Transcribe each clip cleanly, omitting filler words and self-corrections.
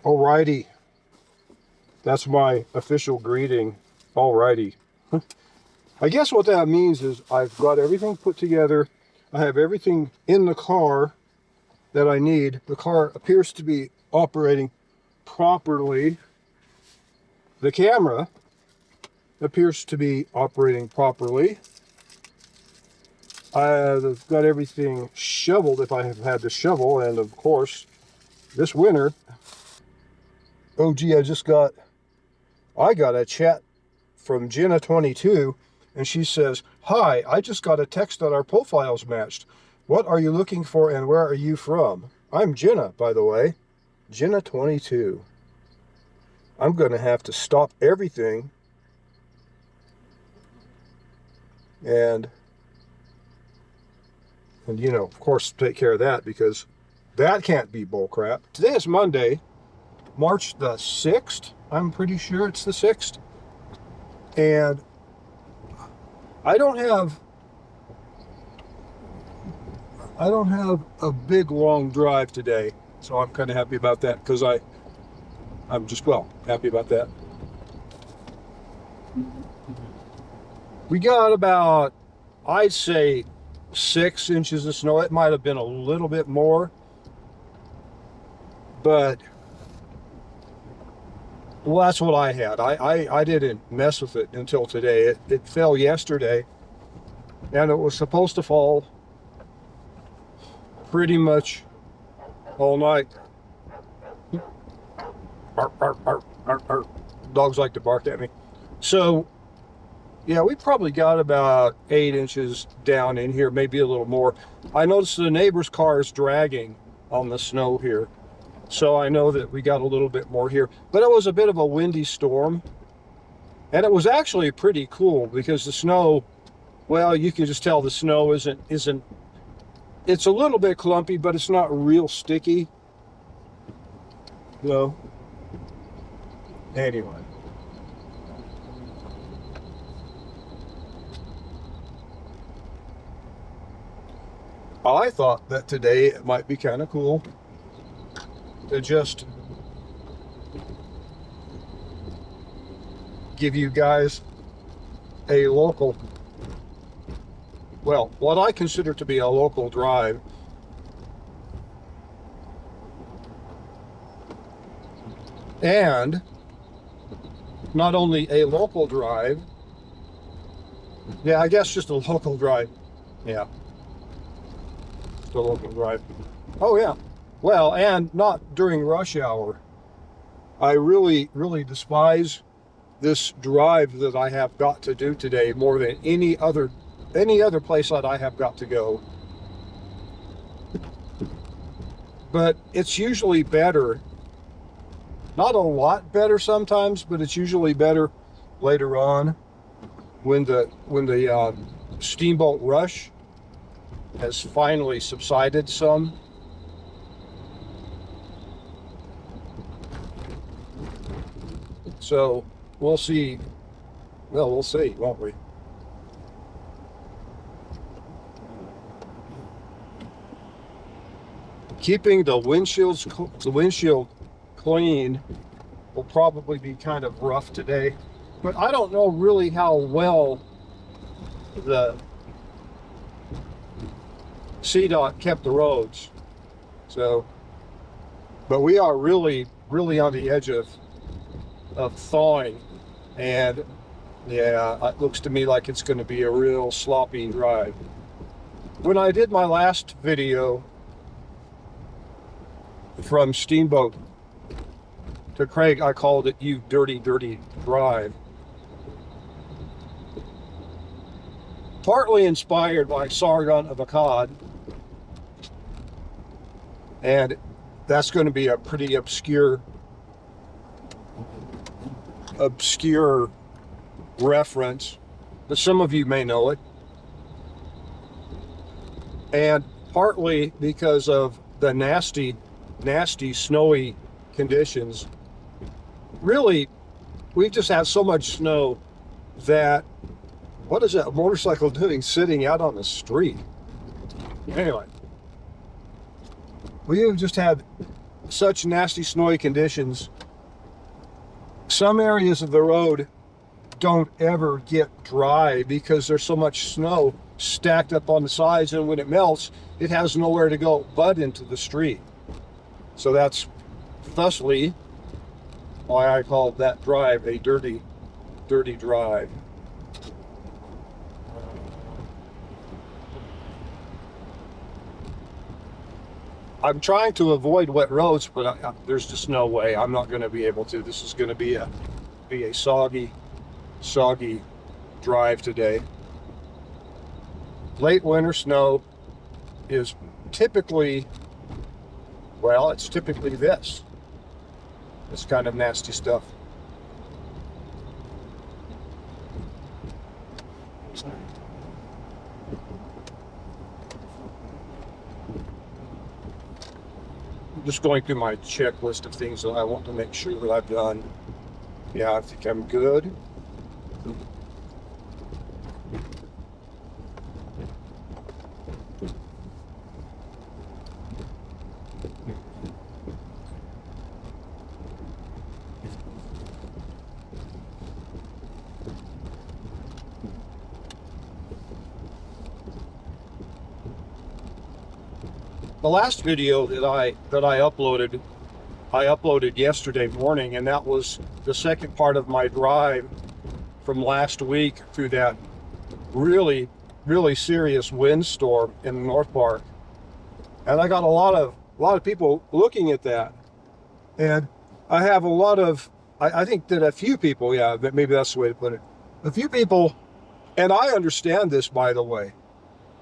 Alrighty, that's my official greeting. Alrighty. I guess what that means is I've got everything put together. I have everything in the car that I need. The car appears to be operating properly. The camera appears to be operating properly. I've got everything shoveled if I have had to shovel, and of course, this winter, oh gee, I got a chat from Jenna22, and she says, "Hi, I just got a text that our profiles matched. What are you looking for and where are you from?" I'm Jenna, by the way. Jenna22. I'm going to have to stop everything and you know, of course, take care of that, because that can't be bullcrap. Today is Monday, March the 6th. I'm pretty sure it's the 6th. And I don't have a big long drive today, so I'm kind of happy about that, because I'm just, well, happy about that. We got about, I'd say, 6 inches of snow. It might have been a little bit more, but well, that's what I had. I didn't mess with it until today. It fell yesterday, and it was supposed to fall pretty much all night. Bark, bark, bark, bark, bark. Dogs like to bark at me. So yeah, we probably got about 8 inches down in here, maybe a little more. I noticed the neighbor's car is dragging on the snow here, so I know that we got a little bit more here. But it was a bit of a windy storm, and it was actually pretty cool, because the snow, well, you can just tell the snow isn't, it's a little bit clumpy, but it's not real sticky. So, anyway. I thought that today it might be kind of cool to just give you guys a local, well, what I consider to be a local drive. And not only a local drive, yeah, I guess just a local drive, yeah. The local drive. Oh yeah. Well, and not during rush hour. I really despise this drive that I have got to do today more than any other place that I have got to go. But it's usually better. Not a lot better sometimes, but it's usually better later on when the steamboat rush has finally subsided some. So we'll see. Well, we'll see, won't we? Keeping the windshield clean will probably be kind of rough today, but I don't know really how well the CDOT kept the roads. So, but we are really on the edge of thawing, and yeah, it looks to me like it's going to be a real sloppy drive. When I did my last video from Steamboat to Craig, I called it "You Dirty Drive." Partly inspired by Sargon of Akkad, and that's going to be a pretty obscure reference, but some of you may know it. And partly because of the nasty snowy conditions. Really, we've just had so much snow that, what is that motorcycle doing sitting out on the street? Anyway, we have just had such nasty snowy conditions, some areas of the road don't ever get dry because there's so much snow stacked up on the sides, and when it melts, it has nowhere to go but into the street. So that's thusly why I call that drive a dirty drive. I'm trying to avoid wet roads, but there's just no way. I'm not going to be able to. This is going to be a soggy drive today. Late winter snow is typically, well, it's typically this kind of nasty stuff. Just going through my checklist of things that I want to make sure that I've done. Yeah, I think I'm good. The last video that I uploaded yesterday morning, and that was the second part of my drive from last week through that really serious windstorm in the North Park. And I got a lot of people looking at that, and I have a lot of I think that a few people, yeah, maybe that's the way to put it, a few people, and I understand this, by the way,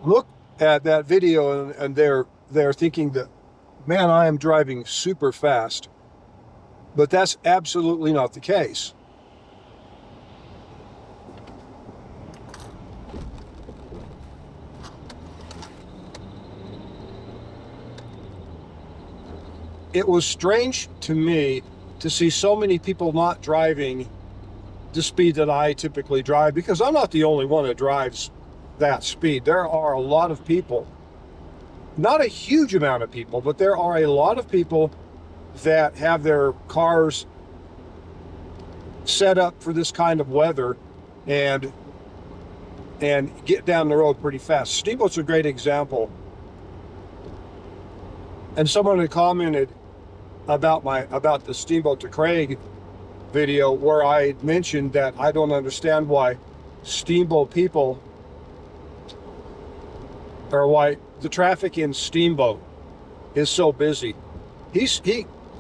look at that video and they're thinking that, man, I am driving super fast. But that's absolutely not the case. It was strange to me to see so many people not driving the speed that I typically drive, because I'm not the only one that drives that speed. There are a lot of people, not a huge amount of people, but there are a lot of people that have their cars set up for this kind of weather and get down the road pretty fast. Steamboat's a great example. And someone had commented about the Steamboat to Craig video, where I mentioned that I don't understand why Steamboat people, or why the traffic in Steamboat is so busy.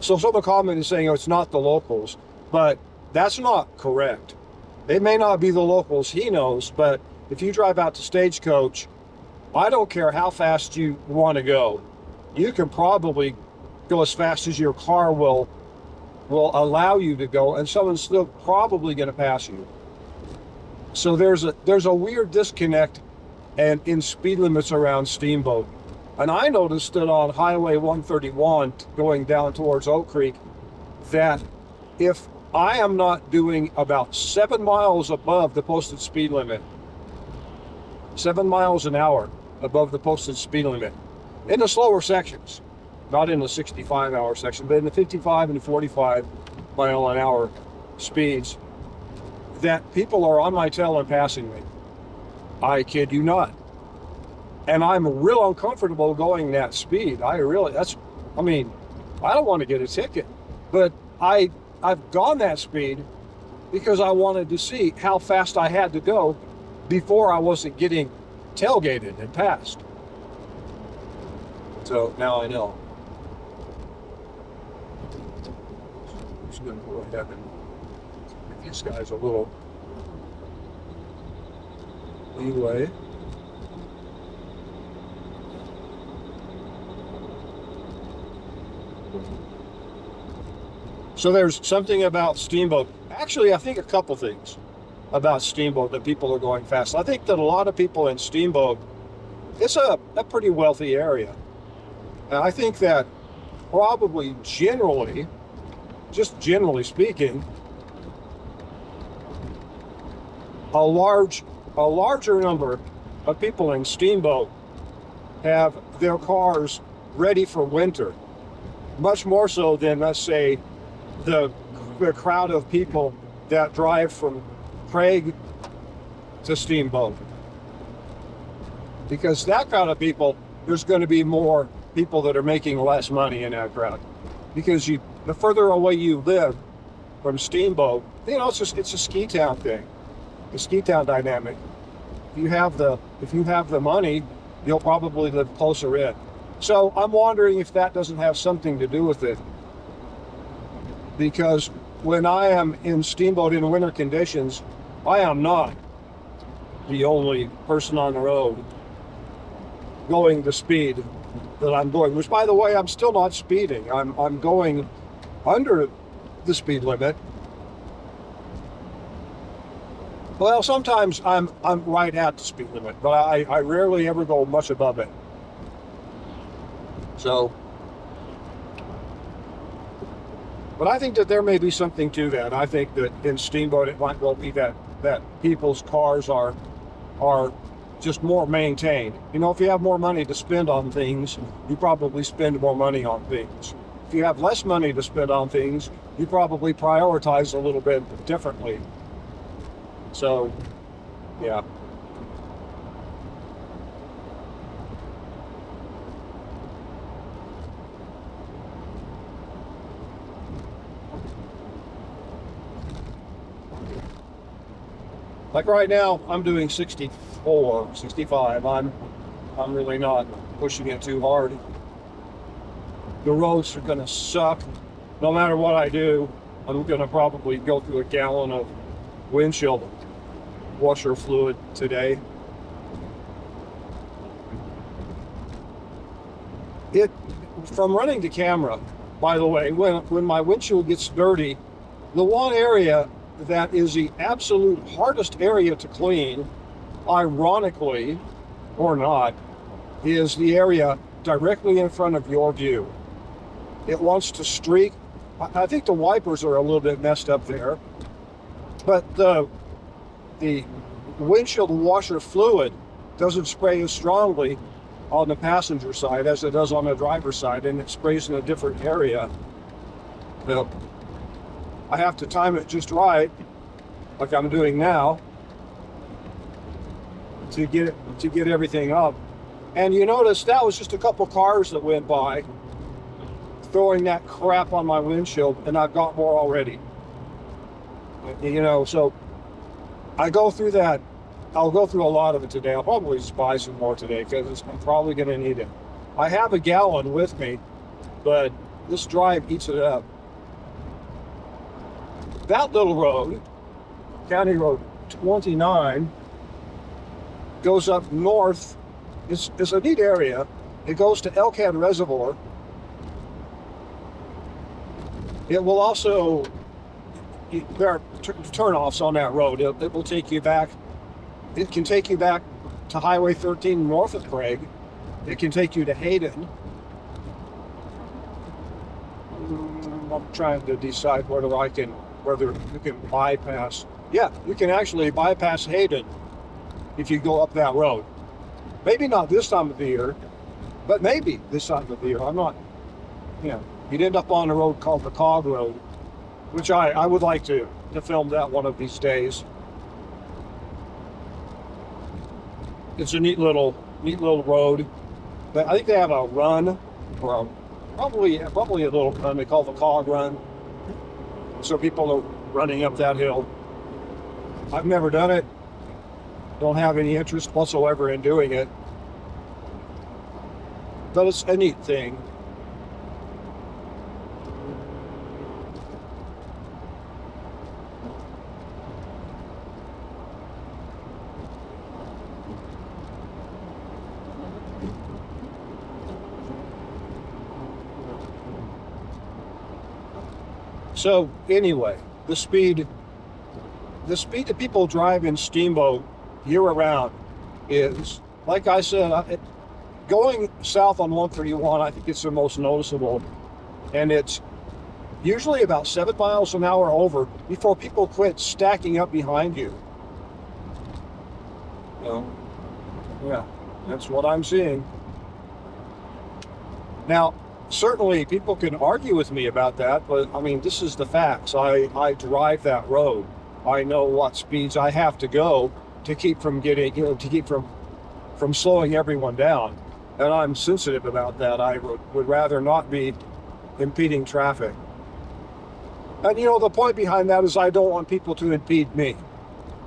So someone commented saying, oh, it's not the locals, but that's not correct. It may not be the locals, he knows, but if you drive out to Stagecoach, I don't care how fast you want to go. You can probably go as fast as your car will allow you to go, and someone's still probably going to pass you. So there's a weird disconnect and in speed limits around Steamboat. And I noticed that on Highway 131 going down towards Oak Creek, that if I am not doing about 7 miles above the posted speed limit, 7 miles an hour above the posted speed limit, in the slower sections, not in the 65-hour section, but in the 55 and 45 mile an hour speeds, that people are on my tail and passing me. I kid you not. And I'm real uncomfortable going that speed. I don't want to get a ticket, but I've gone that speed because I wanted to see how fast I had to go before I wasn't getting tailgated and passed. So now I know. I'm just going to go ahead and give these guys a little leeway. So there's something about Steamboat. Actually, I think a couple things about Steamboat that people are going fast. I think that a lot of people in Steamboat, it's a pretty wealthy area. And I think that probably generally speaking, a larger number of people in Steamboat have their cars ready for winter. much more so than, let's say, the crowd of people that drive from Craig to Steamboat. Because that crowd of people, there's going to be more people that are making less money in that crowd. Because the further away you live from Steamboat, it's a ski town thing, the ski town dynamic. If you have the money, you'll probably live closer in. So I'm wondering if that doesn't have something to do with it. Because when I am in Steamboat in winter conditions, I am not the only person on the road going the speed that I'm going, which, by the way, I'm still not speeding. I'm going under the speed limit. Well, sometimes I'm right at the speed limit, but I rarely ever go much above it. So, but I think that there may be something to that. I think that in Steamboat it might well be that people's cars are just more maintained. If you have more money to spend on things, you probably spend more money on things. If you have less money to spend on things, you probably prioritize a little bit differently. So, yeah. Like right now, I'm doing 64, 65. I'm really not pushing it too hard. The roads are gonna suck. No matter what I do, I'm gonna probably go through a gallon of windshield washer fluid today. From running the camera, by the way, when my windshield gets dirty, the one area that is the absolute hardest area to clean, ironically or not, is the area directly in front of your view. It wants to streak. I think the wipers are a little bit messed up there, but the windshield washer fluid doesn't spray as strongly on the passenger side as it does on the driver's side, and it sprays in a different area. Now, I have to time it just right, like I'm doing now, to get everything up. And you notice that was just a couple cars that went by throwing that crap on my windshield, and I've got more already. So I go through that. I'll go through a lot of it today. I'll probably just buy some more today because I'm probably going to need it. I have a gallon with me, but this drive eats it up. That little road, County Road 29, goes up north. It's a neat area. It goes to Elkhad Reservoir. It will also, there are turnoffs on that road. It will take you back. It can take you back to Highway 13 north of Craig. It can take you to Hayden. I'm trying to decide whether you can bypass. Yeah, you can actually bypass Hayden if you go up that road. Maybe not this time of the year, but maybe this time of the year. I'm not, you'd end up on a road called the Cog Road, which I would like to film that one of these days. It's a neat little road. But I think they have a run, or probably a little run. They call it the Cog Run. So people are running up that hill. I've never done it. Don't have any interest whatsoever in doing it. But it's a neat thing. So anyway, the speed that people drive in Steamboat year-round is, like I said, going south on 131, I think it's the most noticeable. And it's usually about 7 miles an hour over before people quit stacking up behind you. Yeah, that's what I'm seeing. Now, certainly people can argue with me about that, but I mean, this is the facts. I drive that road. I know what speeds I have to go to keep from getting, to keep from slowing everyone down. And I'm sensitive about that. I would rather not be impeding traffic. And the point behind that is I don't want people to impede me.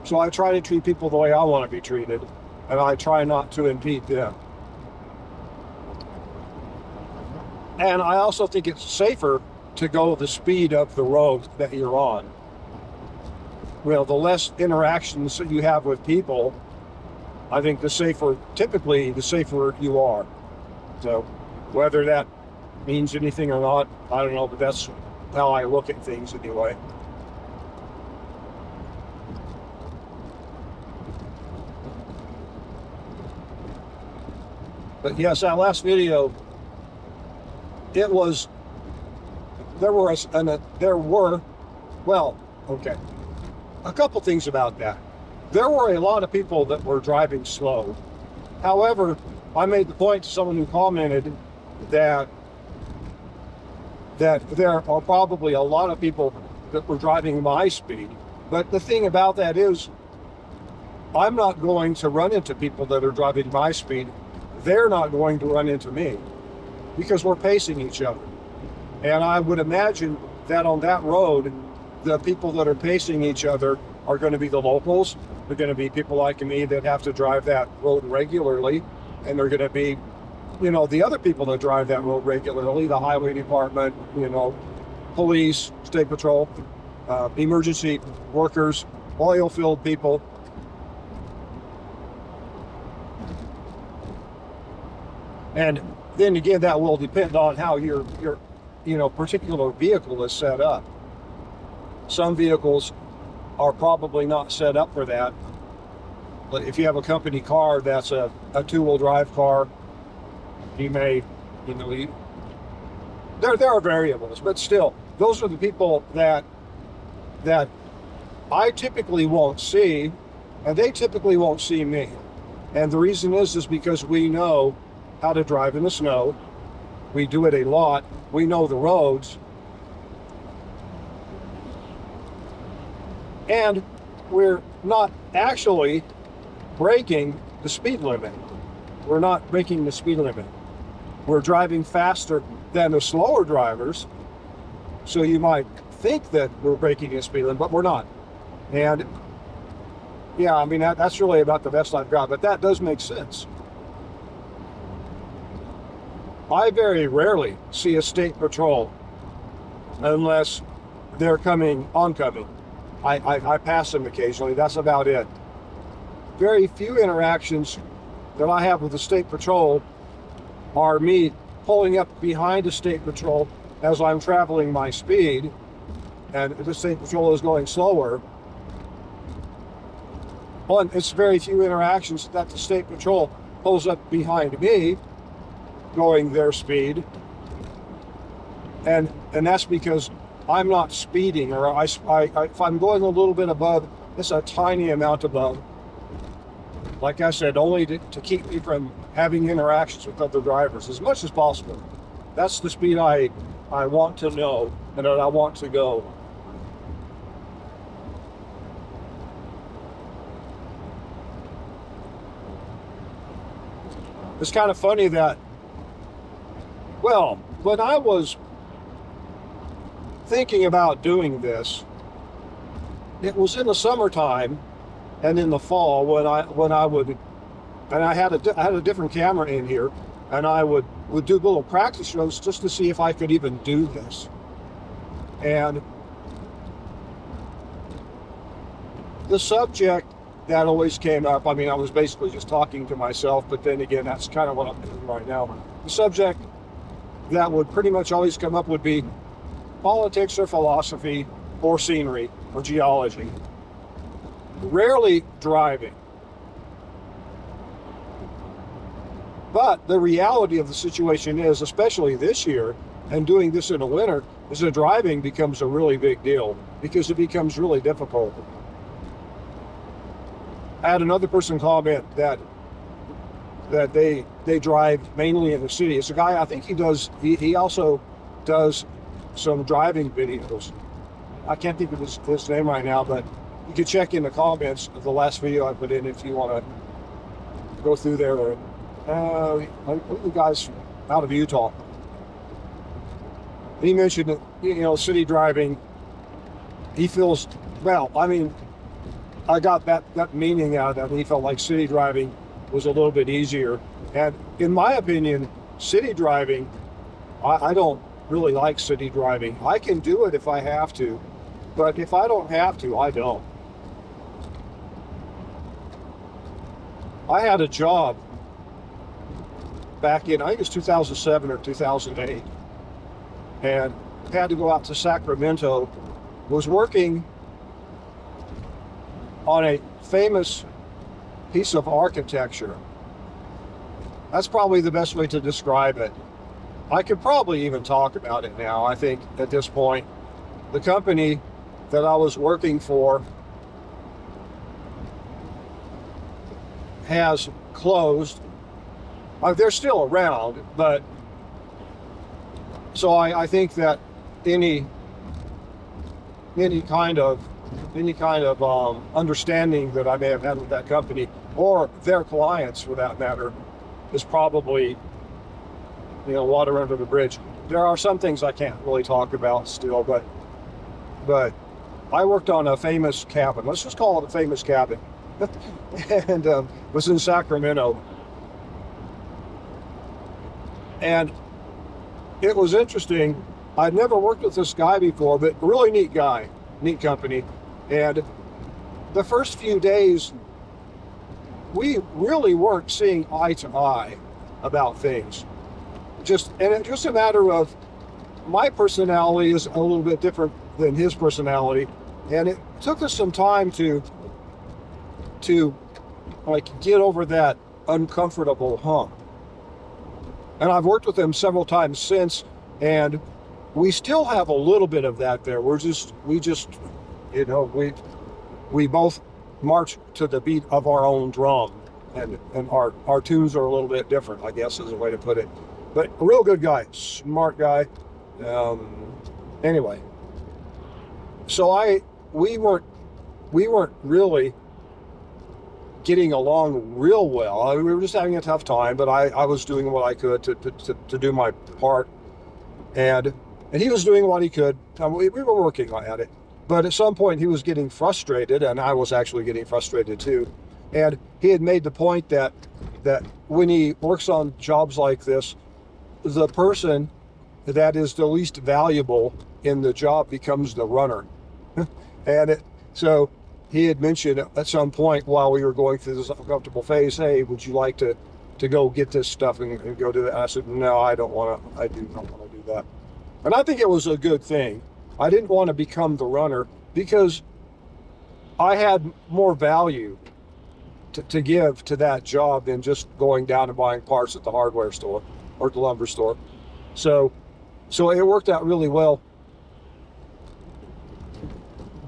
So I try to treat people the way I want to be treated, and I try not to impede them. And I also think it's safer to go the speed of the road that you're on. The less interactions that you have with people, I think typically the safer you are. So whether that means anything or not, I don't know, but that's how I look at things anyway. But yes, that last video, there were, okay, a couple things about that. There were a lot of people that were driving slow. However, I made the point to someone who commented that there are probably a lot of people that were driving my speed. But the thing about that is, I'm not going to run into people that are driving my speed. They're not going to run into me because we're pacing each other. And I would imagine that on that road, the people that are pacing each other are going to be the locals. They're going to be people like me that have to drive that road regularly. And they're going to be, the other people that drive that road regularly, the highway department, police, state patrol, emergency workers, oil field people. And then again, that will depend on how your particular vehicle is set up. Some vehicles are probably not set up for that. But if you have a company car that's a two-wheel drive car, you may, there are variables, but still, those are the people that I typically won't see, and they typically won't see me. And the reason is because we know how to drive in the snow. We do it a lot. We know the roads. And we're not actually breaking the speed limit. We're not breaking the speed limit. We're driving faster than the slower drivers. So you might think that we're breaking the speed limit, but we're not. And yeah, I mean, that's really about the best I've got, but that does make sense. I very rarely see a state patrol unless they're oncoming. I pass them occasionally, that's about it. Very few interactions that I have with the state patrol are me pulling up behind a state patrol as I'm traveling my speed, and the state patrol is going slower. Well, it's very few interactions that the state patrol pulls up behind me going their speed, and that's because I'm not speeding, or if I'm going a little bit above, it's a tiny amount above. Like I said, only to keep me from having interactions with other drivers as much as possible. That's the speed I want to know and that I want to go. It's kind of funny that, well, when I was thinking about doing this, it was in the summertime and in the fall when I would, and I had a different camera in here, and I would do little practice runs just to see if I could even do this. And the subject that always came up, I mean, I was basically just talking to myself, but then again, that's kind of what I'm doing right now. The subject that would pretty much always come up would be politics or philosophy or scenery or geology. Rarely driving. But the reality of the situation is, especially this year, and doing this in the winter, is that driving becomes a really big deal because it becomes really difficult. I had another person comment that that they drive mainly in the city. It's a guy, I think he also does some driving videos. I can't think of his name right now, but you can check in the comments of the last video I put in if you want to go through there. The guy's out of Utah. He mentioned that, you know, city driving, he feels, well, I mean, I got that meaning out of that. He felt like city driving was a little bit easier. And in my opinion, city driving, I don't really like city driving. I can do it if I have to, but if I don't have to, I don't. I had a job back in, I think it was 2007 or 2008, and had to go out to Sacramento, was working on a famous piece of architecture. That's probably the best way to describe it. I could probably even talk about it now, I think, at this point. The company that I was working for has closed. They're still around, but so I think that any kind of understanding that I may have had with that company or their clients, for that matter, is probably, you know, water under the bridge. There are some things I can't really talk about still, but I worked on a famous cabin. Let's just call it a famous cabin, and was in Sacramento. And it was interesting. I'd never worked with this guy before, but really neat guy, neat company. And the first few days, we really weren't seeing eye to eye about things. It's just a matter of my personality is a little bit different than his personality, and it took us some time to like get over that uncomfortable hump. And I've worked with him several times since, and we still have a little bit of that there. We just, you know, we both march to the beat of our own drum, and our tunes are a little bit different, I guess is a way to put it. But a real good guy, smart guy. Anyway, so we weren't really getting along real well. We were just having a tough time, but I was doing what I could to do my part, and he was doing what he could. We were working at it, but at some point he was getting frustrated, and I was actually getting frustrated too. And he had made the point that when he works on jobs like this, the person that is the least valuable in the job becomes the runner. And so he had mentioned at some point while we were going through this uncomfortable phase, hey, would you like to go get this stuff and go do that? And I said, no, I do not want to do that. And I think it was a good thing. I didn't want to become the runner because I had more value to give to that job than just going down and buying parts at the hardware store or the lumber store. So it worked out really well.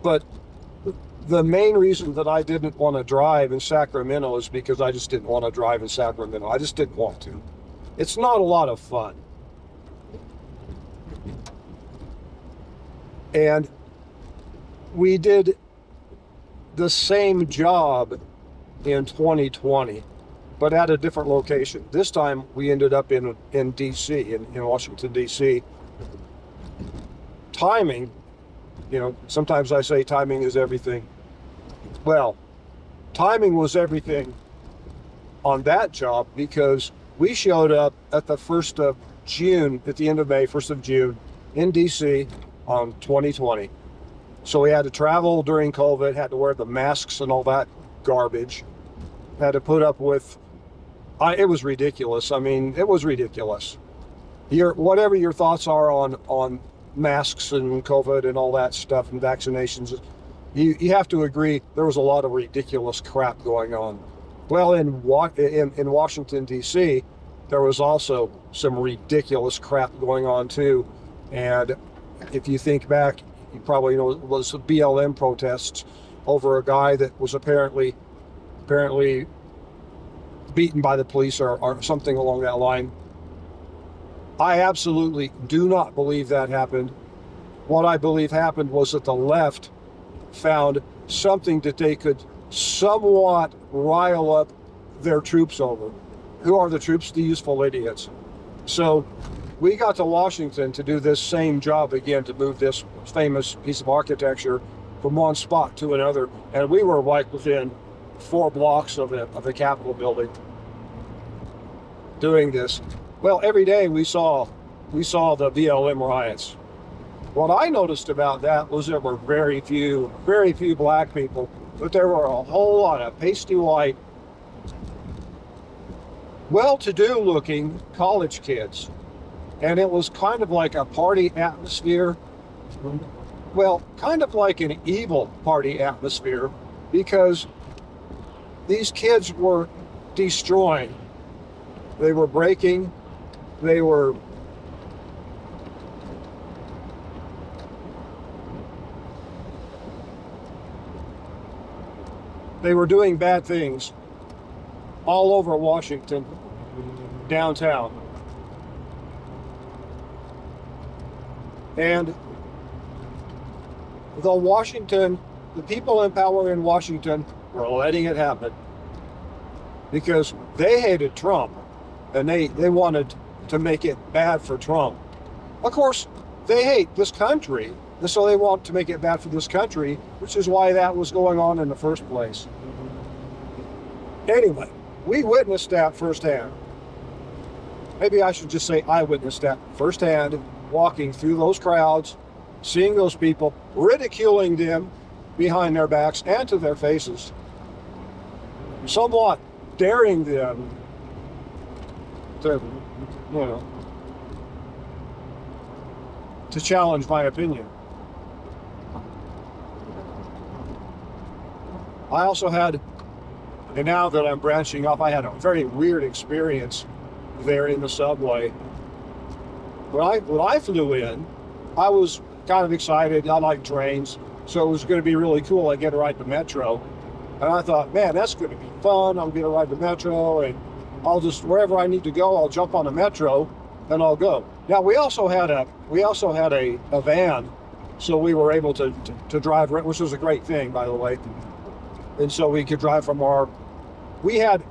But the main reason that I didn't want to drive in Sacramento is because I just didn't want to drive in Sacramento. I just didn't want to. It's not a lot of fun. And we did the same job in 2020, but at a different location. This time we ended up in DC, in Washington D.C. Timing, you know, sometimes I say timing is everything. Well, timing was everything on that job because we showed up at the 1st of June, at the end of May, 1st of June in DC on 2020. So we had to travel during COVID, had to wear the masks and all that garbage, had to put up with, it was ridiculous. I mean, it was ridiculous. Whatever your thoughts are on masks and COVID and all that stuff and vaccinations, you have to agree there was a lot of ridiculous crap going on. Well, in Washington D.C., there was also some ridiculous crap going on too. And if you think back, you probably know it was BLM protests over a guy that was apparently beaten by the police or something along that line. I absolutely do not believe that happened. What I believe happened was that the left found something that they could somewhat rile up their troops over. Who are the troops? The useful idiots. So we got to Washington to do this same job again, to move this famous piece of architecture from one spot to another. And we were like within 4 blocks of the Capitol building doing this. Well, every day we saw the BLM riots. What I noticed about that was there were very few black people, but there were a whole lot of pasty white, well-to-do looking college kids. And it was kind of like a party atmosphere. Well, kind of like an evil party atmosphere, because these kids were destroying. They were breaking. They were doing bad things all over Washington, downtown. And the people in power in Washington were letting it happen because they hated Trump and they wanted to make it bad for Trump. Of course, they hate this country, so they want to make it bad for this country, which is why that was going on in the first place. Anyway, we witnessed that firsthand. Maybe I should just say I witnessed that firsthand, walking through those crowds, seeing those people, ridiculing them behind their backs and to their faces, somewhat daring them to, to challenge my opinion. I also had, and now that I'm branching off, I had a very weird experience there in the subway. When I flew in, I was kind of excited. I like trains, so it was going to be really cool. I get to ride the metro, and I thought, man, that's going to be fun. I'm going to ride the metro, and I'll just, wherever I need to go, I'll jump on the metro, and I'll go. Now we also had a van, so we were able to drive, which was a great thing, by the way. And so we could drive we had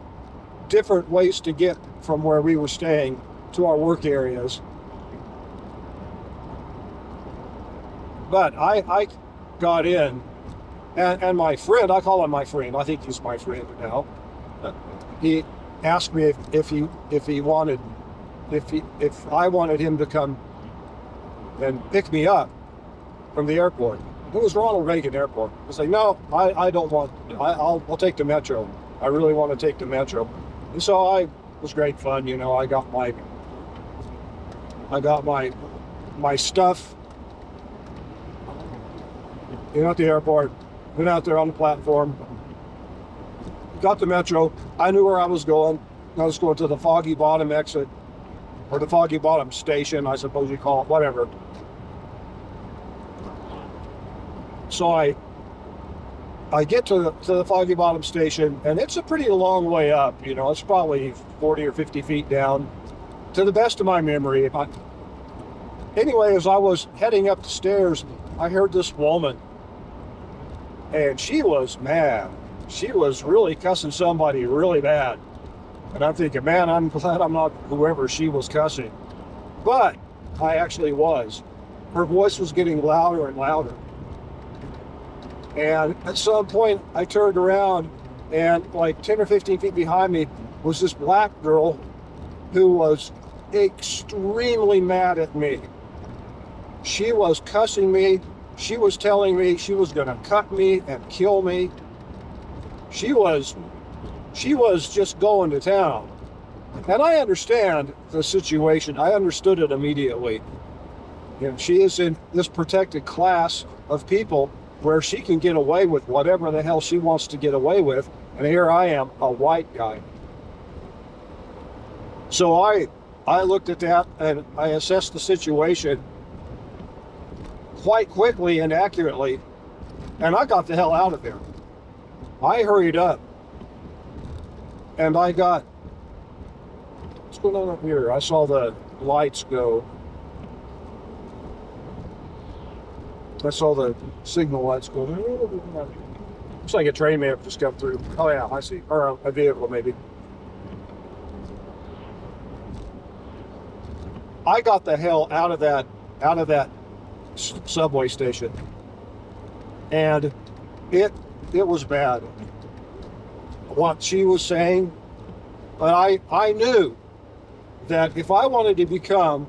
different ways to get from where we were staying to our work areas. But I got in, and my friend, I call him my friend, I think he's my friend now. He asked me if I wanted him to come and pick me up from the airport. It was Ronald Reagan Airport. I was like, no, I don't want. I'll take the metro. I really want to take the metro. And so it was great fun. I got my stuff. At the airport, went out there on the platform, got the metro. I knew where I was going. I was going to the Foggy Bottom exit, or the Foggy Bottom station, I suppose you call it, whatever. So I get to the Foggy Bottom station, and it's a pretty long way up. It's probably 40 or 50 feet down, to the best of my memory. Anyway, as I was heading up the stairs, I heard this woman. And she was mad. She was really cussing somebody really bad. And I'm thinking, man, I'm glad I'm not whoever she was cussing. But I actually was. Her voice was getting louder and louder. And at some point, I turned around, and like 10 or 15 feet behind me was this black girl who was extremely mad at me. She was cussing me. She was telling me she was going to cut me and kill me. She was just going to town. And I understand the situation. I understood it immediately. She is in this protected class of people where she can get away with whatever the hell she wants to get away with. And here I am, a white guy. So I looked at that and I assessed the situation quite quickly and accurately, and I got the hell out of there. I hurried up, and I got What's going on up here? I saw the lights go. I saw the signal lights go. Looks like a train may have just come through. Oh yeah, I see. Or a vehicle maybe. I got the hell out of that subway station, and it was bad. What she was saying, but I knew that if I wanted to become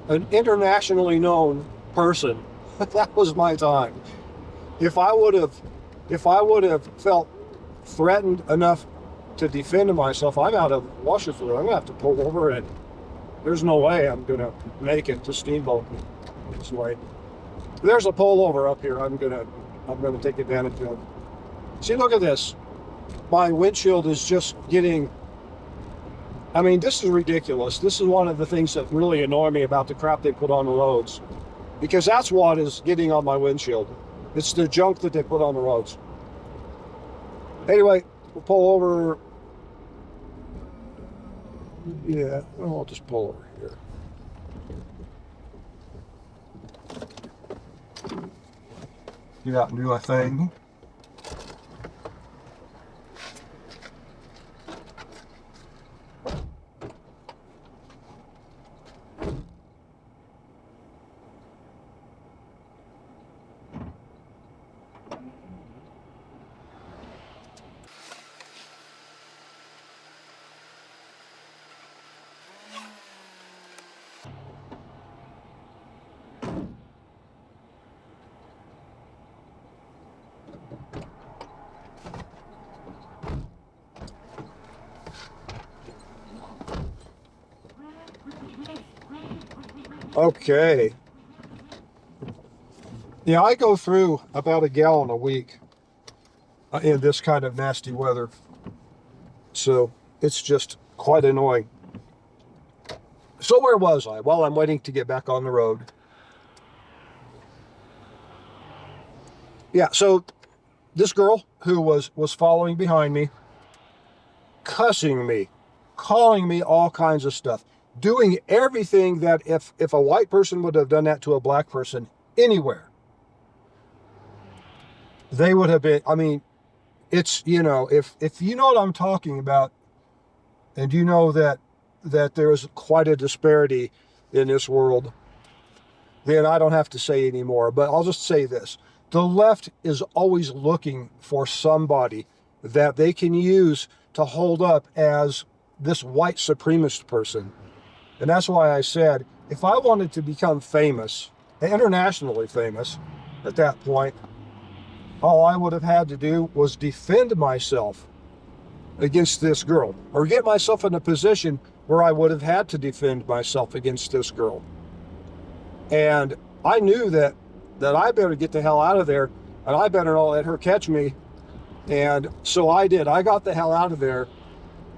an internationally known person, that was my time. If I would have felt threatened enough to defend myself, I'm out of Washington. I'm gonna have to pull over, and there's no way I'm gonna make it to Steamboat this way. There's a pullover up here. I'm gonna take advantage of. See, look at this. My windshield is just getting. I mean, this is ridiculous. This is one of the things that really annoy me about the crap they put on the roads, because that's what is getting on my windshield. It's the junk that they put on the roads. Anyway, we'll pull over. Yeah, I'll just pull over here. Get out and do my thing. Okay. Yeah, I go through about a gallon a week in this kind of nasty weather. So it's just quite annoying. So where was I? Well, I'm waiting to get back on the road. Yeah, so this girl who was following behind me, cussing me, calling me all kinds of stuff, doing everything that if a white person would have done that to a black person anywhere, they would have been. I mean, it's, you know, if you know what I'm talking about, and you know that there is quite a disparity in this world, then I don't have to say anymore. But I'll just say this. The left is always looking for somebody that they can use to hold up as this white supremacist person. And that's why I said, if I wanted to become famous, internationally famous at that point, all I would have had to do was defend myself against this girl, or get myself in a position where I would have had to defend myself against this girl. And I knew that I better get the hell out of there, and I better not let her catch me. And so I did. I got the hell out of there.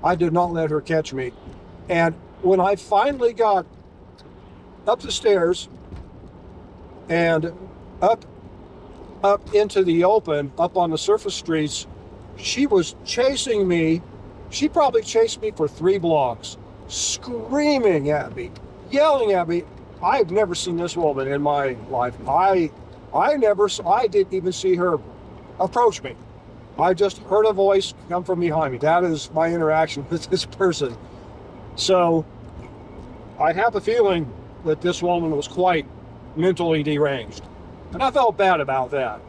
I did not let her catch me. And when I finally got up the stairs and up into the open, up on the surface streets, she was chasing me. She probably chased me for 3 blocks, screaming at me, yelling at me. I've never seen this woman in my life. I didn't even see her approach me. I just heard a voice come from behind me. That is my interaction with this person. So I have a feeling that this woman was quite mentally deranged. And I felt bad about that.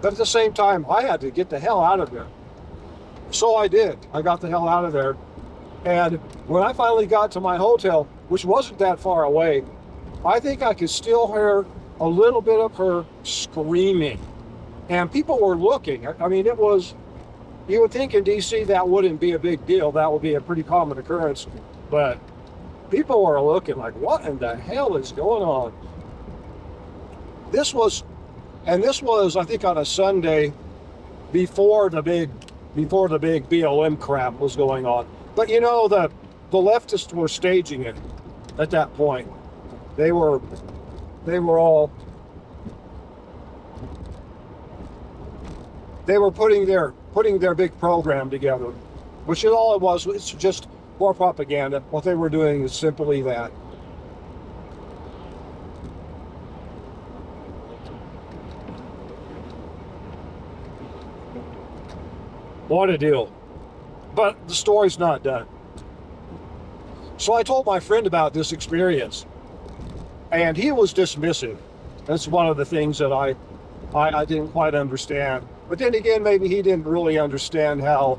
But at the same time, I had to get the hell out of there. So I did. I got the hell out of there. And when I finally got to my hotel, which wasn't that far away, I think I could still hear a little bit of her screaming. And people were looking. I mean, it was, you would think in DC that wouldn't be a big deal. That would be a pretty common occurrence. But people were looking like, what in the hell is going on? This was, I think, on a Sunday before the big BLM crap was going on. But you know, the leftists were staging it at that point. They were putting their big program together, which is all it was. It's just war propaganda. What they were doing is simply that. What a deal. But the story's not done. So I told my friend about this experience, and he was dismissive. That's one of the things that I didn't quite understand. But then again, maybe he didn't really understand how,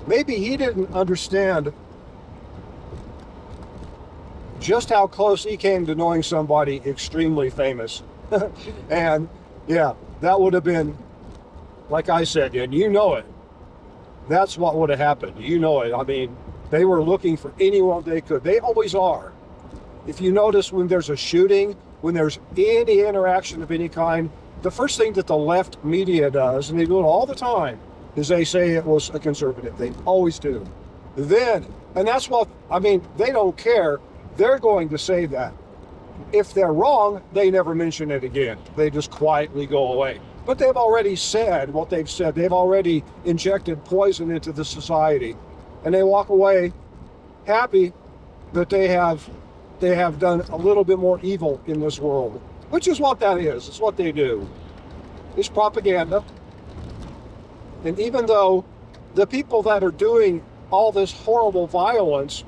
maybe he didn't understand just how close he came to knowing somebody extremely famous. And yeah, that would have been, like I said, and you know it, that's what would have happened. You know it. I mean, they were looking for anyone they could. They always are. If you notice, when there's a shooting, when there's any interaction of any kind, the first thing that the left media does, and they do it all the time, is they say it was a conservative. They always do. Then, and that's what, I mean, they don't care. They're going to say that. If they're wrong, they never mention it again. They just quietly go away. But they've already said what they've said. They've already injected poison into the society. And they walk away happy that they have done a little bit more evil in this world, which is what that is. It's what they do. It's propaganda. And even though the people that are doing all this horrible violence,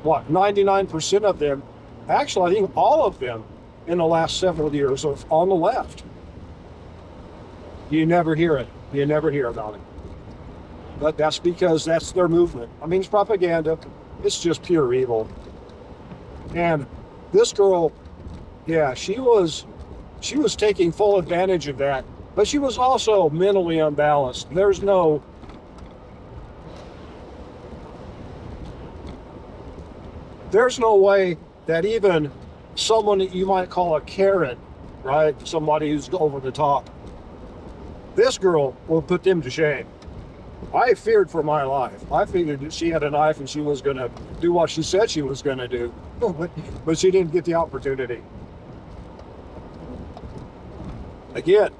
99% of them, actually I think all of them in the last several years are on the left. You never hear it. You never hear about it. But that's because that's their movement. I mean, it's propaganda. It's just pure evil. And this girl, yeah, she was taking full advantage of that, but she was also mentally unbalanced. There's no way that even someone that you might call a Karen, right? Somebody who's over the top. This girl will put them to shame. I feared for my life. I figured that she had a knife and she was going to do what she said she was going to do, but she didn't get the opportunity. Again,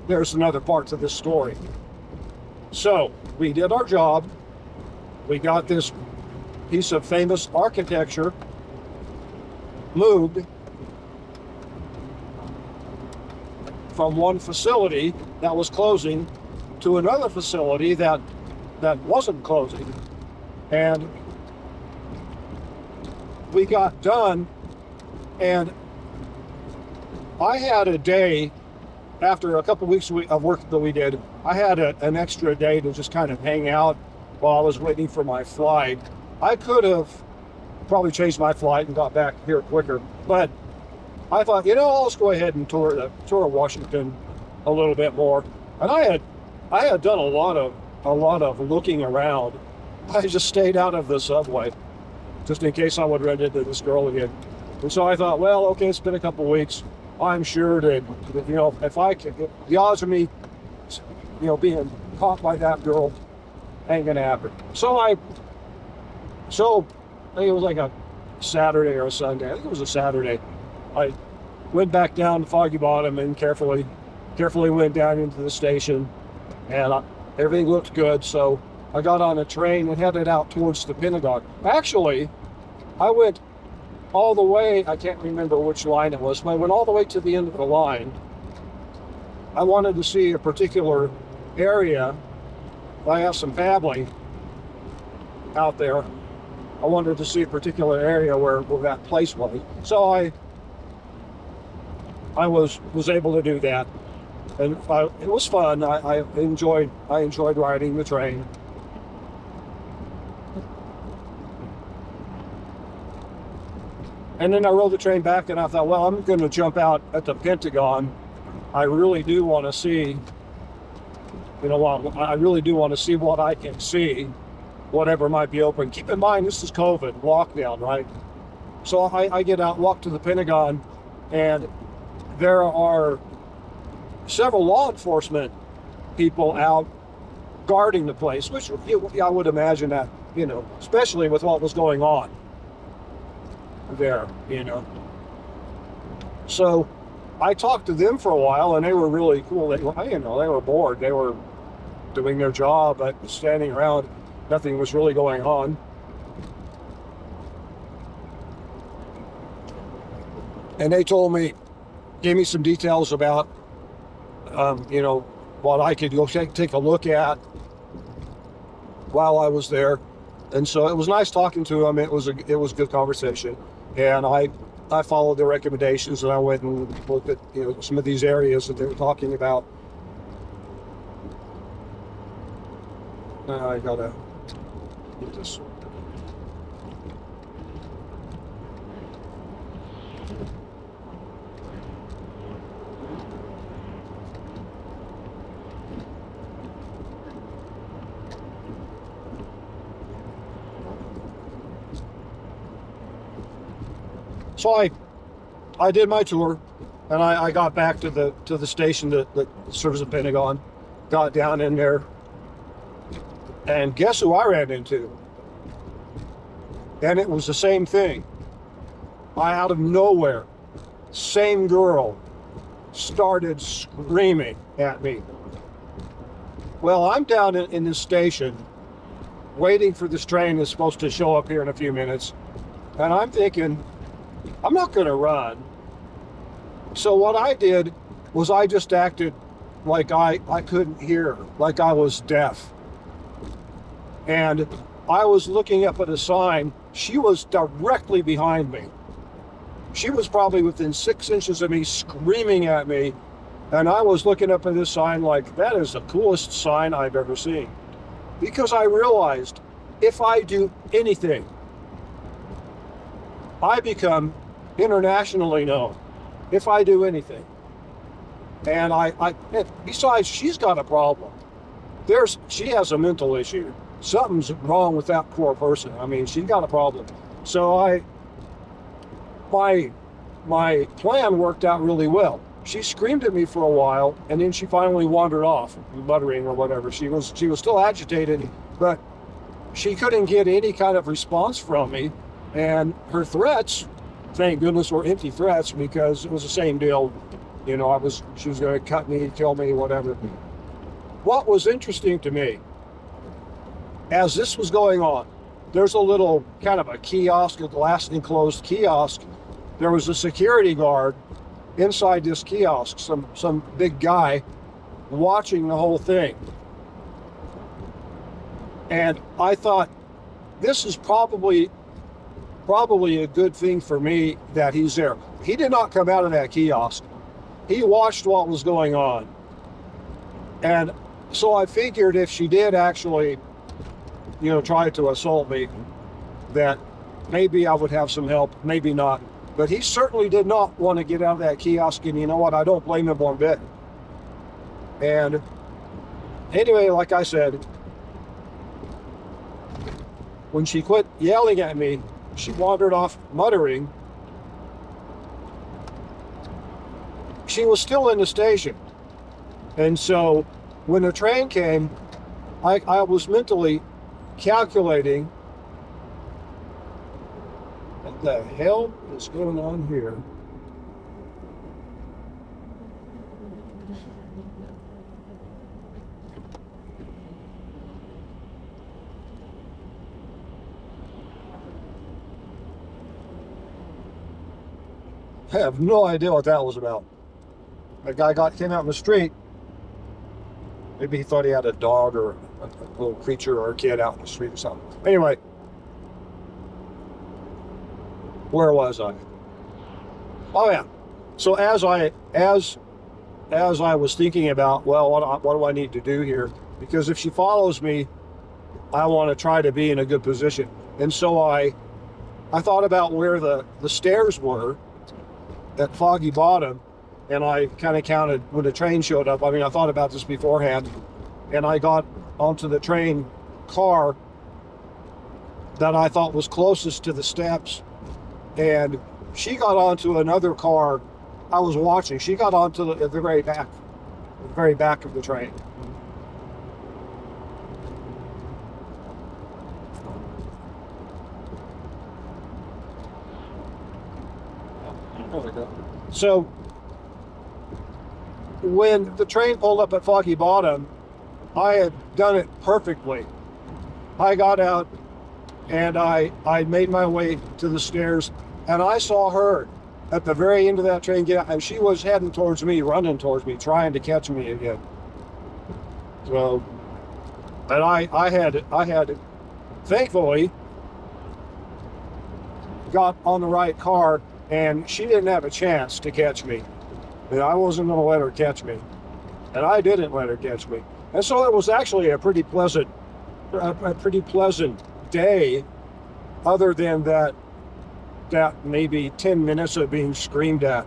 there's another part to this story. So we did our job. We got this piece of famous architecture moved from one facility that was closing to another facility that wasn't closing. And we got done, and I had a day, after a couple weeks of work that we did, I had an extra day to just kind of hang out while I was waiting for my flight. I could have probably changed my flight and got back here quicker, but I thought, I'll just go ahead and tour Washington a little bit more. And I had done a lot of looking around. I just stayed out of the subway, just in case I would run into this girl again. And so I thought, well, okay, it's been a couple weeks. I'm sure that if I can, the odds of me, being caught by that girl ain't gonna happen. So I think it was like a Saturday or a Sunday. I think it was a Saturday. I went back down to Foggy Bottom and carefully went down into the station, and everything looked good. So I got on a train and headed out towards the Pentagon. Actually, I went all the way, I can't remember which line it was, but I went all the way to the end of the line. I wanted to see a particular area. I have some family out there. I wanted to see a particular area where that place was. So I was able to do that, and it was fun. I enjoyed riding the train. And then I rode the train back, and I thought, well, I'm going to jump out at the Pentagon. I really do want to see, I really do want to see what I can see, whatever might be open. Keep in mind, this is COVID, lockdown, right? So I get out, walk to the Pentagon, and there are several law enforcement people out guarding the place, which I would imagine that, especially with what was going on there, So I talked to them for a while, and they were really cool. They were bored. They were doing their job, but standing around. nothing was really going on. And they told me, gave me some details about, you know, what I could go take a look at while I was there. And so it was nice talking to them. It was a good conversation. And I followed their recommendations, and I went and looked at, you know, some of these areas that they were talking about. Now I gotta get this. So I did my tour, and I got back to the station that serves the Pentagon, got down in there, and guess who I ran into? And it was the same thing. Out of nowhere, same girl started screaming at me. Well, I'm down in this station, waiting for this train that's supposed to show up here in a few minutes, and I'm thinking, I'm not going to run. So what I did was I just acted like I couldn't hear, like I was deaf. And I was looking up at a sign. She was directly behind me. She was probably within 6 inches of me, screaming at me. And I was looking up at this sign like, that is the coolest sign I've ever seen. Because I realized if I do anything, I become internationally known. If I do anything. And besides, she's got a problem. She has a mental issue. Something's wrong with that poor person. I mean, she's got a problem. So my plan worked out really well. She screamed at me for a while, and then she finally wandered off, muttering or whatever. She was still agitated, but she couldn't get any kind of response from me. And her threats, thank goodness, were empty threats, because it was the same deal. You know, she was going to cut me, kill me, whatever. What was interesting to me, as this was going on, there's a little kind of a kiosk, a glass enclosed kiosk. There was a security guard inside this kiosk, some big guy watching the whole thing. And I thought, this is probably a good thing for me that he's there. He did not come out of that kiosk. He watched what was going on. And so I figured if she did actually, you know, try to assault me, that maybe I would have some help, maybe not. But he certainly did not want to get out of that kiosk, and you know what? I don't blame him one bit. And anyway, like I said, when she quit yelling at me, she wandered off muttering. She was still in the station. And so when the train came, I was mentally calculating, what the hell is going on here? I have no idea what that was about. That guy came out in the street. Maybe he thought he had a dog or a little creature or a kid out in the street or something. Anyway, where was I? Oh yeah. So as I was thinking about, well, what do I need to do here? Because if she follows me, I want to try to be in a good position. And so I thought about where the stairs were at Foggy Bottom, and I kind of counted when the train showed up. I mean, I thought about this beforehand, and I got onto the train car that I thought was closest to the steps, and she got onto another car I was watching. She got onto the very back of the train. So when the train pulled up at Foggy Bottom, I had done it perfectly. I got out and I made my way to the stairs, and I saw her at the very end of that train get out, and she was heading towards me, running towards me, trying to catch me again. So, and I had thankfully got on the right car, and she didn't have a chance to catch me. And I wasn't going to let her catch me, and I didn't let her catch me. And so it was actually a pretty pleasant day, other than that maybe 10 minutes of being screamed at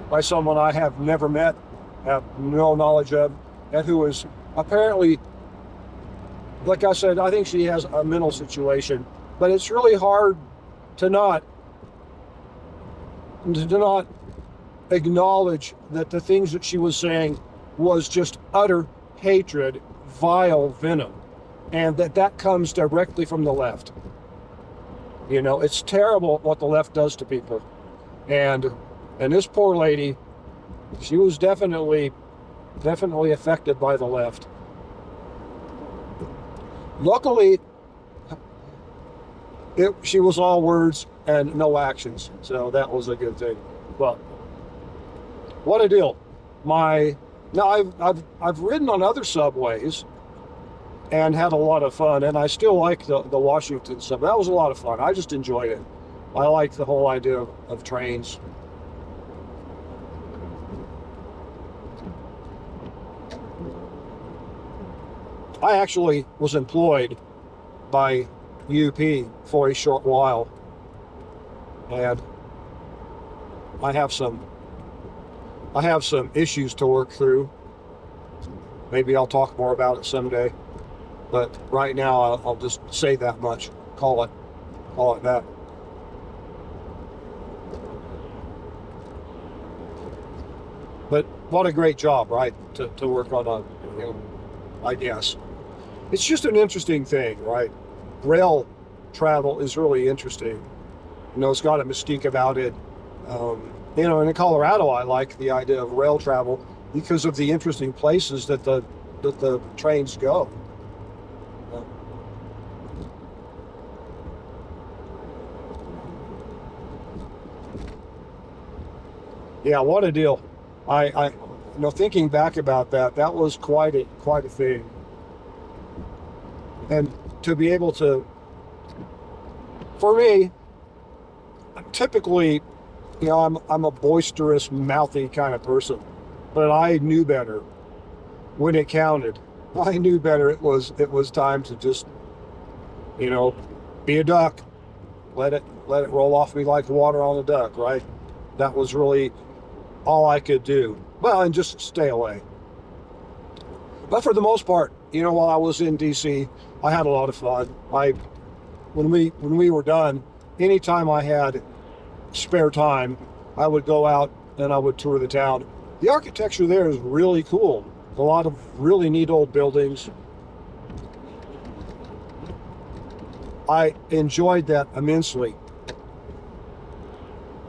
by someone I have never met, have no knowledge of, and who is apparently, like I said, I think she has a mental situation, but it's really hard to not acknowledge that the things that she was saying was just utter hatred, vile venom, and that comes directly from the left. You know, it's terrible what the left does to people. And this poor lady, she was definitely affected by the left. Luckily, she was all words and no actions, so that was a good thing. Well, what a deal. Now I've ridden on other subways and had a lot of fun, and I still like the Washington subway. That was a lot of fun. I just enjoyed it. I like the whole idea of trains. I actually was employed by UP for a short while, and I have some issues to work through. Maybe I'll talk more about it someday, but right now I'll just say that much. Call it that. But what a great job, right? To work on I guess. It's just an interesting thing, right? Rail travel is really interesting. It's got a mystique about it. And in Colorado, I like the idea of rail travel because of the interesting places that the trains go. Yeah, what a deal. I thinking back about that was quite a thing. And to be able to, for me, typically, I'm a boisterous, mouthy kind of person, but I knew better when it counted. I knew better. It was time to just, be a duck. Let it roll off me like water on a duck, right? That was really all I could do. Well, and just stay away. But for the most part, while I was in DC, I had a lot of fun. When we were done, anytime I had spare time, I would go out and I would tour the town. The architecture there is really cool. A lot of really neat old buildings. I enjoyed that immensely.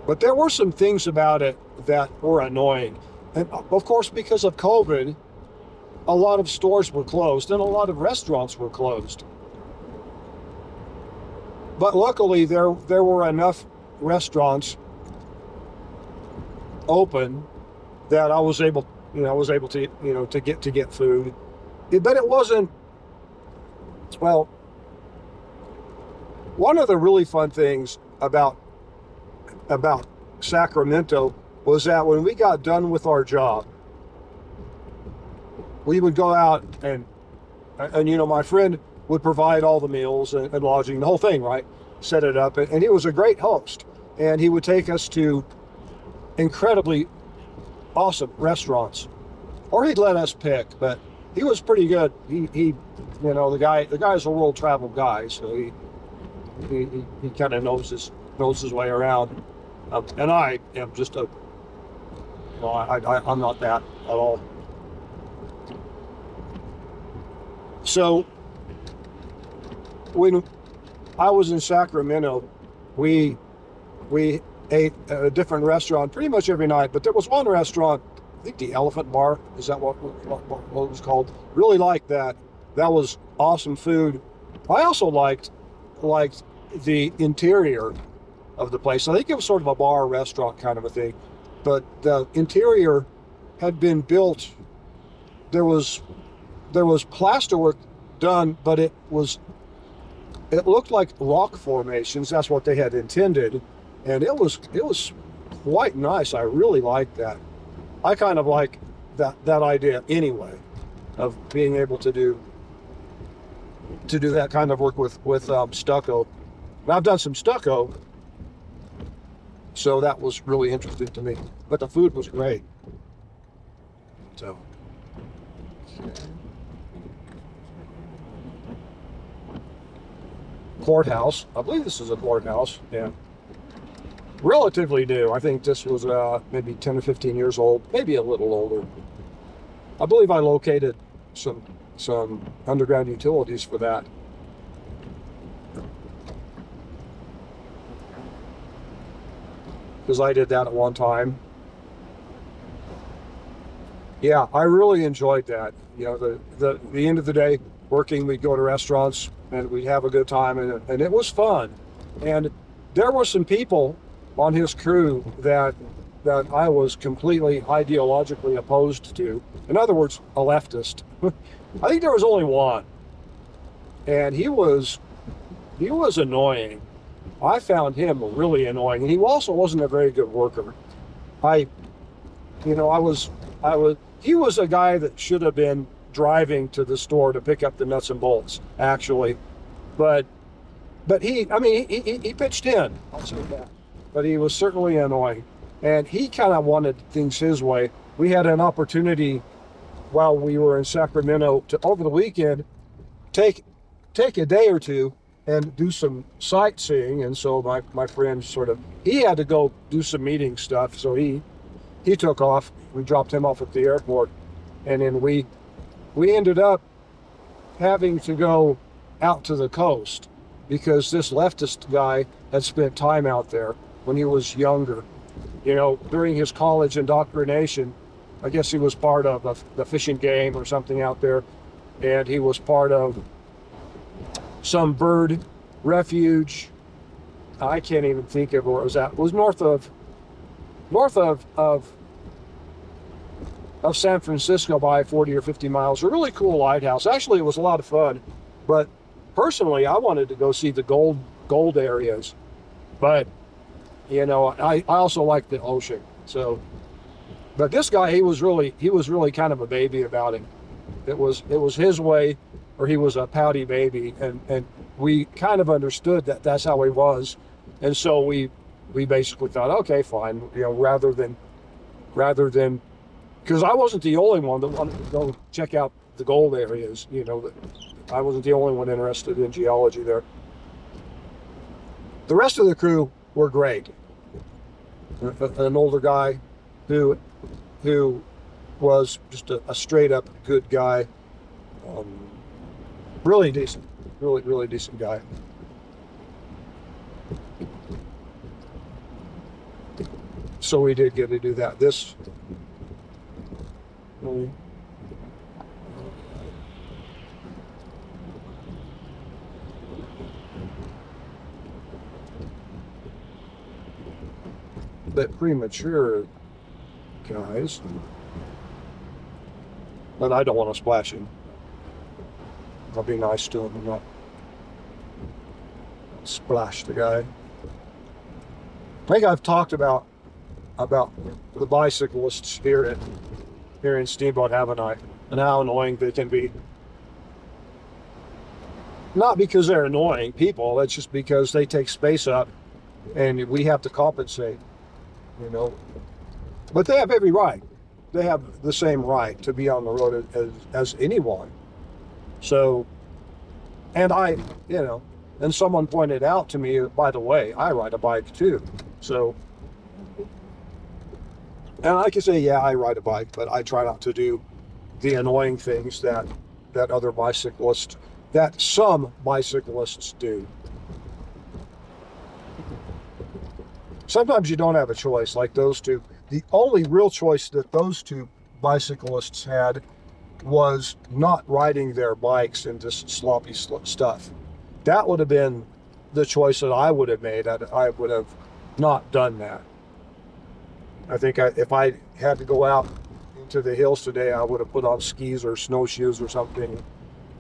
But there were some things about it that were annoying. And of course, because of COVID, a lot of stores were closed and a lot of restaurants were closed. But luckily, there were enough restaurants open that I was able to get food. But it wasn't, well, one of the really fun things about Sacramento was that when we got done with our job, we would go out and my friend would provide all the meals and lodging, the whole thing, right? Set it up, and he was a great host, and he would take us to incredibly awesome restaurants, or he'd let us pick, but he was pretty good. He the guy's a world travel guy, so he kind of knows his way around, and I am just I'm not that at all. So when I was in Sacramento, we ate at a different restaurant pretty much every night, but there was one restaurant, I think the Elephant Bar, is that what it was called? Really liked that. That was awesome food. I also liked the interior of the place. I think it was sort of a bar restaurant kind of a thing, but the interior had been built. There was plasterwork done, but it looked like rock formations. That's what they had intended, and it was quite nice. I really liked that. I kind of like that idea anyway, of being able to do that kind of work with stucco. And I've done some stucco, so that was really interesting to me. But the food was great. So. Courthouse. I believe this is a courthouse. Yeah. Relatively new. I think this was maybe 10 or 15 years old, maybe a little older. I believe I located some underground utilities for that. Because I did that at one time. Yeah, I really enjoyed that. You know, the end of the day, working, we'd go to restaurants and we'd have a good time, and it was fun. And there were some people on his crew that I was completely ideologically opposed to. In other words, a leftist. I think there was only one, and he was annoying. I found him really annoying, and he also wasn't a very good worker. He was a guy that should have been driving to the store to pick up the nuts and bolts, actually, but he pitched in. I'll say that. But he was certainly annoying, and he kind of wanted things his way. We had an opportunity while we were in Sacramento to, over the weekend, take a day or two and do some sightseeing. And so my friend he had to go do some meeting stuff, so he took off. We dropped him off at the airport, and then we ended up having to go out to the coast because this leftist guy had spent time out there when he was younger. You know, during his college indoctrination, I guess he was part of the fishing game or something out there, and he was part of some bird refuge. I can't even think of where it was at. It was north of San Francisco by 40 or 50 miles. A really cool lighthouse. Actually, it was a lot of fun, but personally, I wanted to go see the gold areas. But you know, I also like the ocean. So, but this guy, he was really kind of a baby about it. It was his way, or he was a pouty baby, and we kind of understood that that's how he was, and so we basically thought, okay, fine, you know, rather than, because I wasn't the only one that wanted to go check out the gold areas. You know, I wasn't the only one interested in geology there. The rest of the crew were great. An older guy who was just a straight up good guy, really decent, really decent guy. So we did get to do that. This bit premature, guys, but I don't want to splash him. I'll be nice to him and not splash the guy. I think I've talked about the bicyclists here in Steamboat, haven't I? And how annoying they can be. Not because they're annoying people, it's just because they take space up and we have to compensate, you know. But they have every right. They have the same right to be on the road as anyone. So, and and someone pointed out to me, by the way, I ride a bike too. So, and I can say, yeah, I ride a bike, but I try not to do the annoying things that some bicyclists do. Sometimes you don't have a choice, like those two. The only real choice that those two bicyclists had was not riding their bikes into sloppy stuff. That would have been the choice that I would have made. I would have not done that. I think if I had to go out into the hills today, I would have put on skis or snowshoes or something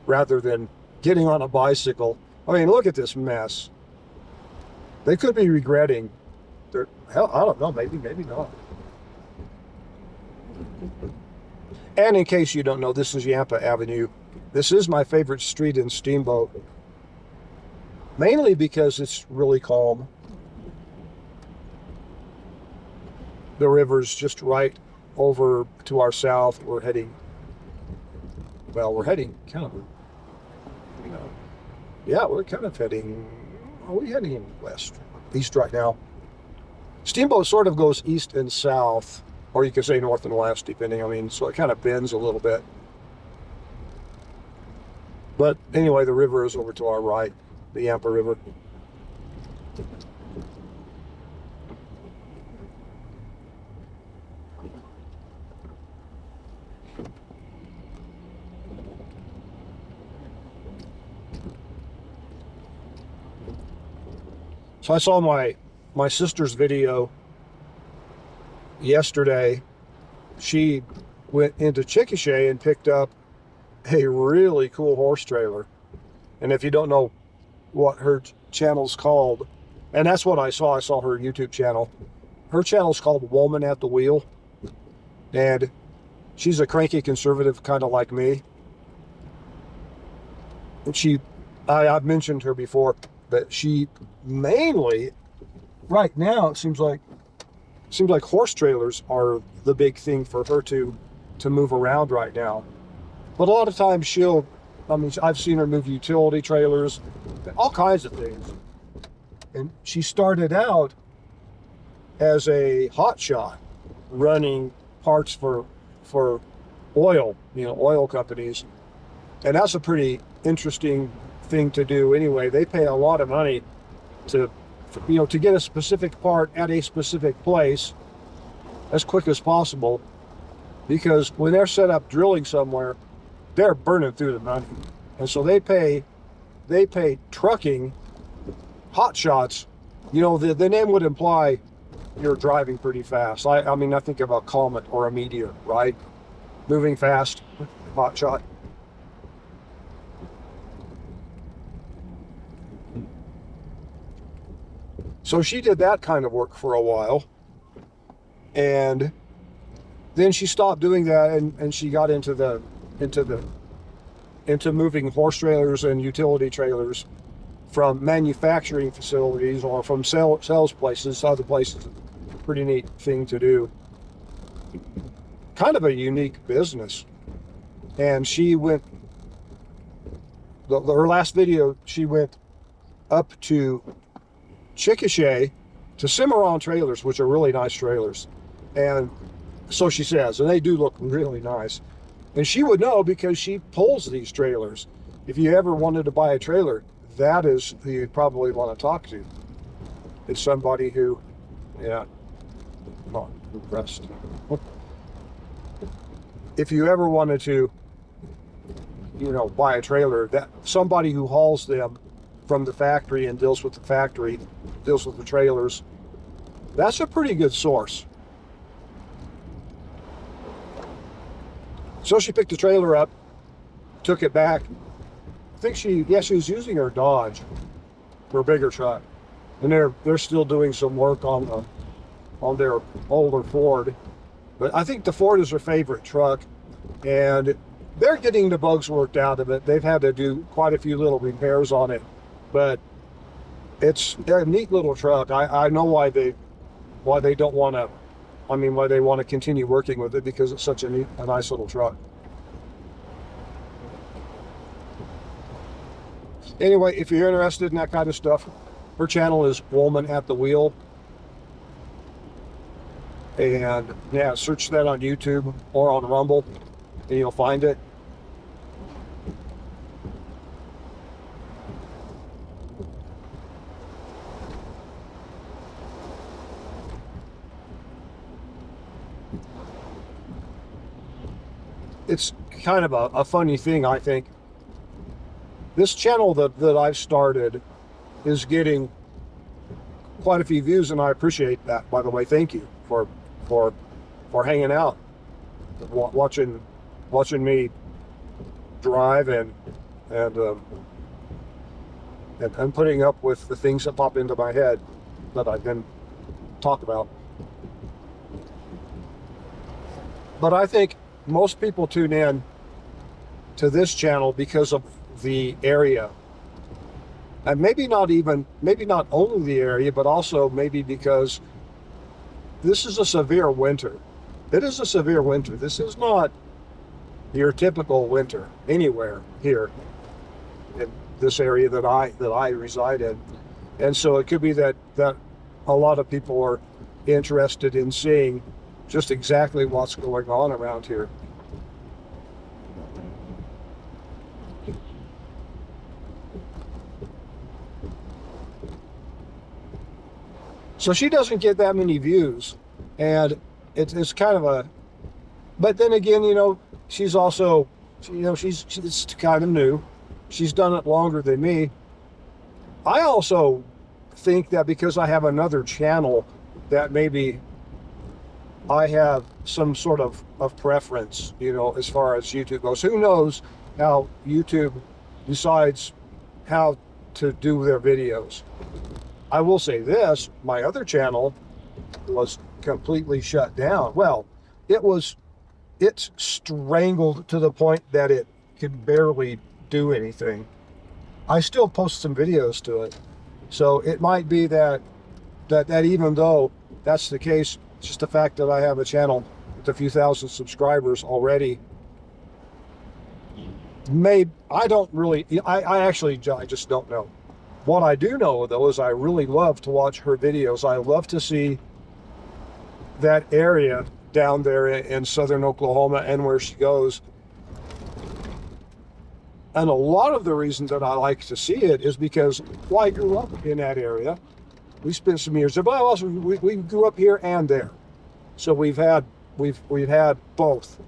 rather than getting on a bicycle. I mean, look at this mess. They could be regretting their, hell, I don't know, maybe not. And in case you don't know, this is Yampa Avenue. This is my favorite street in Steamboat, mainly because it's really calm. The river's just right over to our south. We're heading kind of, yeah, we're kind of heading, are we heading west? East right now. Steamboat sort of goes east and south, or you could say north and west, depending. I mean, so it kind of bends a little bit. But anyway, the river is over to our right, the Yampa River. So I saw my sister's video yesterday. She went into Chickasha and picked up a really cool horse trailer. And if you don't know what her channel's called, and that's what I saw her YouTube channel. Her channel's called Woman at the Wheel. And she's a cranky conservative, kind of like me. And I've mentioned her before, but she mainly, right now, it seems like horse trailers are the big thing for her to move around right now. But a lot of times I've seen her move utility trailers, all kinds of things. And she started out as a hotshot, running parts for oil, oil companies. And that's a pretty interesting thing to do anyway. They pay a lot of money to get a specific part at a specific place as quick as possible, because when they're set up drilling somewhere, they're burning through the money. And so they pay trucking hot shots. The name would imply you're driving pretty fast. I mean, I think of a Comet or a Meteor, right? Moving fast, hot shot. So she did that kind of work for a while, and then she stopped doing that, and she got into moving horse trailers and utility trailers from manufacturing facilities or from sales places, other places. Pretty neat thing to do. Kind of a unique business. And she went, her last video, she went up to Chickasha to Cimarron trailers, which are really nice trailers. And so she says, and they do look really nice. And she would know because she pulls these trailers. If you ever wanted to buy a trailer, that is who you'd probably want to talk to. It's somebody who, yeah, not impressed. If you ever wanted to, buy a trailer, that somebody who hauls them from the factory and deals with the factory, deals with the trailers, that's a pretty good source. So she picked the trailer up, took it back. I think she was using her Dodge for a bigger truck. And they're still doing some work on their older Ford. But I think the Ford is her favorite truck, and they're getting the bugs worked out of it. They've had to do quite a few little repairs on it, but it's a neat little truck. I know why they don't want to, why they want to continue working with it, because it's such a nice little truck. Anyway, if you're interested in that kind of stuff, her channel is Woman at the Wheel. And yeah, search that on YouTube or on Rumble and you'll find it. It's kind of a funny thing, I think. this channel that I've started is getting quite a few views, and I appreciate that, by the way. Thank you for hanging out, watching me drive and putting up with the things that pop into my head that I then talk about. But I think most people tune in to this channel because of the area. And maybe not only the area, but also maybe because this is a severe winter. It is a severe winter. This is not your typical winter anywhere here in this area that I reside in. And so it could be that a lot of people are interested in seeing just exactly what's going on around here. So she doesn't get that many views, and it's kind of a, but then again, you know, she's also, you know, she's kind of new. She's done it longer than me. I also think that because I have another channel, that maybe I have some sort of preference, you know, as far as YouTube goes. Who knows how YouTube decides how to do their videos. I will say this, my other channel was completely shut down. Well, it's strangled to the point that it could barely do anything. I still post some videos to it. So it might be that even though that's the case, it's just the fact that I have a channel with a few thousand subscribers already. I just don't know. What I do know, though, is I really love to watch her videos. I love to see that area down there in southern Oklahoma and where she goes. And a lot of the reason that I like to see it is because, well, I grew up in that area. We spent some years there, but also we grew up here and there. So we've had both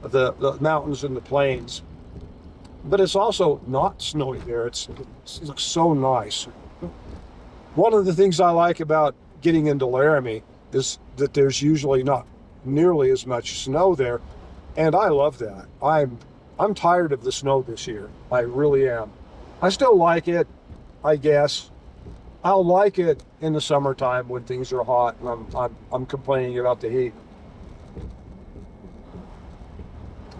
the mountains and the plains. But it's also not snowy there. It looks so nice. One of the things I like about getting into Laramie is that there's usually not nearly as much snow there, and I love that. I'm tired of the snow this year. I really am. I still like it, I guess. I'll like it in the summertime when things are hot and I'm complaining about the heat.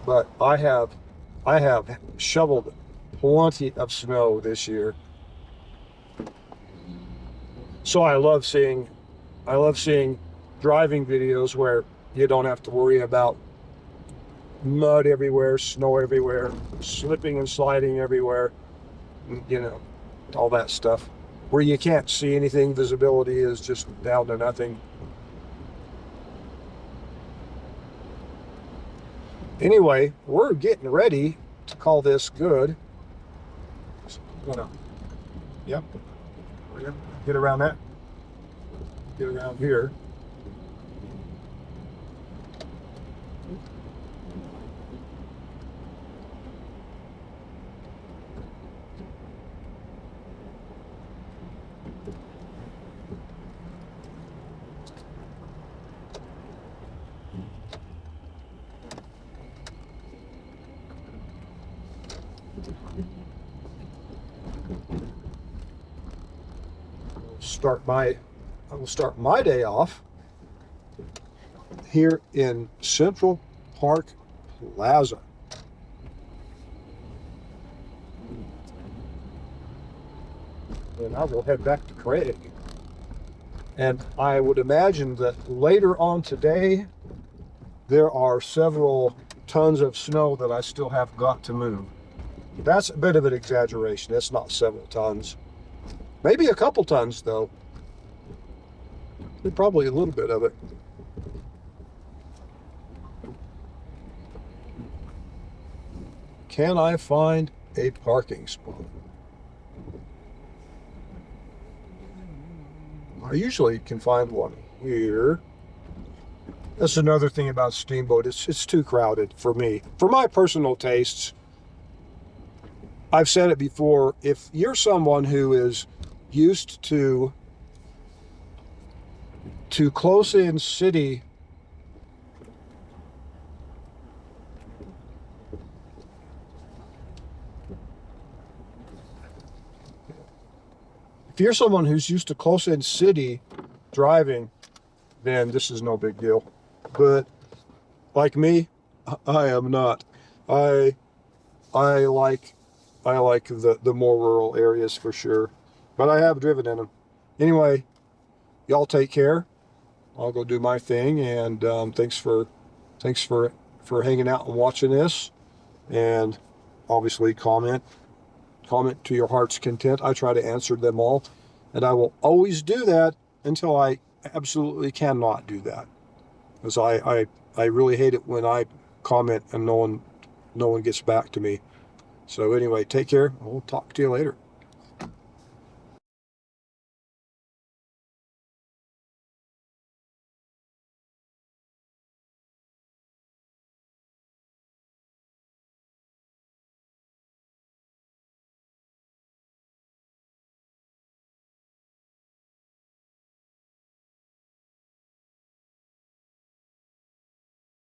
But I have shoveled plenty of snow this year. So I love seeing driving videos where you don't have to worry about mud everywhere, snow everywhere, slipping and sliding everywhere, you know, all that stuff. Where you can't see anything, visibility is just down to nothing. Anyway, we're getting ready to call this good. Yep. Get around that. Get around here. I will start my day off here in Central Park Plaza. And I will head back to Craig. And I would imagine that later on today, there are several tons of snow that I still have got to move. That's a bit of an exaggeration. It's not several tons. Maybe a couple tons, though. Probably a little bit of it. Can I find a parking spot? I usually can find one here. That's another thing about Steamboat. It's too crowded for me. For my personal tastes, I've said it before, if you're someone who is used to close in city if you're someone who's used to close in city driving, then this is no big deal. But like me, I am not. I I like the more rural areas for sure, but I have driven in them. Anyway, y'all take care. I'll go do my thing, and thanks for hanging out and watching this, and obviously comment to your heart's content. I try to answer them all, and I will always do that until I absolutely cannot do that, because I really hate it when I comment and no one gets back to me. So anyway, take care. We'll talk to you later.